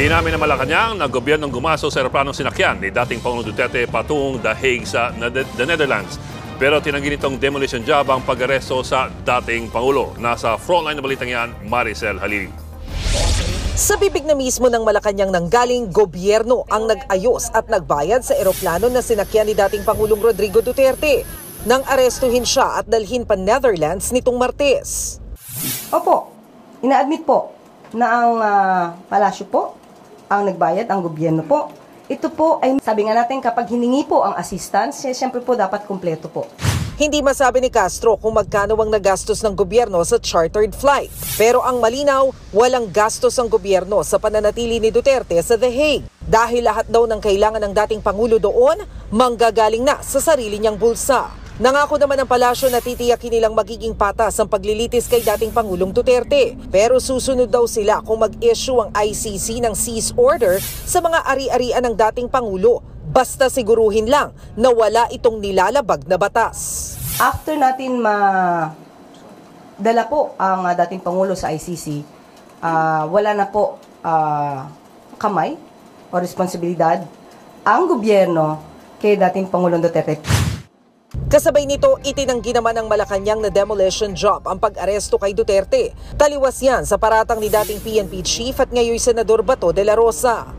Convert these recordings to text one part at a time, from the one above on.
Inamin ng Malacanang na gobyernong gumasto sa eroplanong sinakyan ni dating Pangulong Duterte patungong The Hague sa the Netherlands. Pero tinanggi nitong demolition job ang pag-aresto sa dating Pangulo. Nasa frontline na balitang yan, Maricel Halili. Sa bibig na mismo ng Malacanang nanggaling, gobyerno ang nag-ayos at nagbayad sa eroplano na sinakyan ni dating Pangulong Rodrigo Duterte nang arestuhin siya at dalhin pa Netherlands nitong Martes. Opo, ina-admit po na ang palasyo po ang nagbayad, ang gobyerno po. Ito po ay sabi nga natin kapag hiningi po ang assistance, siyempre po dapat kumpleto po. Hindi masabi ni Castro kung magkano ang nagastos ng gobyerno sa chartered flight. Pero ang malinaw, walang gastos ang gobyerno sa pananatili ni Duterte sa The Hague. Dahil lahat daw ng kailangan ng dating Pangulo doon, manggagaling na sa sarili niyang bulsa. Nangako naman ang palasyo na titiyakin nilang magiging patas ang paglilitis kay dating Pangulong Duterte. Pero susunod daw sila kung mag-issue ang ICC ng cease order sa mga ari-arian ng dating Pangulo. Basta siguruhin lang na wala itong nilalabag na batas. After natin dala po ang dating Pangulo sa ICC, wala na po kamay o responsibilidad ang gobyerno kay dating Pangulong Duterte. Kasabay nito, itinanggi naman ng Malacanang na demolition job ang pag-aresto kay Duterte. Taliwas yan sa paratang ni dating PNP Chief at ngayon Senador Bato de la Rosa.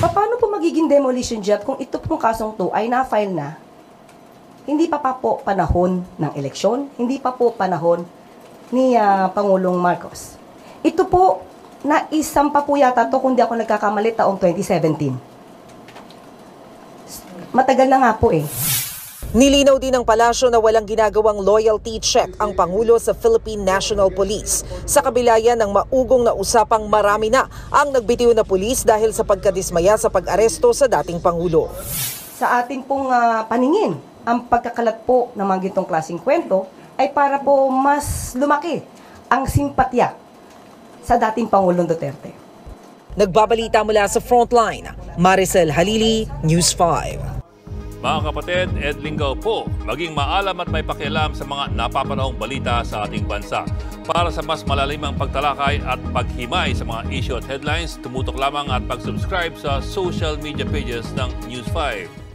Paano po magiging demolition job kung ito pong kasong to ay na-file na? Hindi pa po panahon ng eleksyon, hindi pa po panahon ni Pangulong Marcos. Ito po, naisampa po yata to kung di ako nagkakamali taong 2017. Matagal na nga po eh. Nilinaw din ng palasyo na walang ginagawang loyalty check ang Pangulo sa Philippine National Police. Sa kabila yan ng maugong na usapang marami na ang nagbitiw na pulis dahil sa pagkadismaya sa pag-aresto sa dating Pangulo. Sa ating pong paningin, ang pagkakalat po ng mga gintong klaseng kwento ay para po mas lumaki ang simpatya sa dating Pangulong Duterte. Nagbabalita mula sa Frontline, Maricel Halili, News 5. Mga kapatid, Ed Lingaw po, maging maalam at may pakialam sa mga napapanahong balita sa ating bansa. Para sa mas malalimang pagtalakay at paghimay sa mga issue at headlines, tumutok lamang at pag-subscribe sa social media pages ng News 5.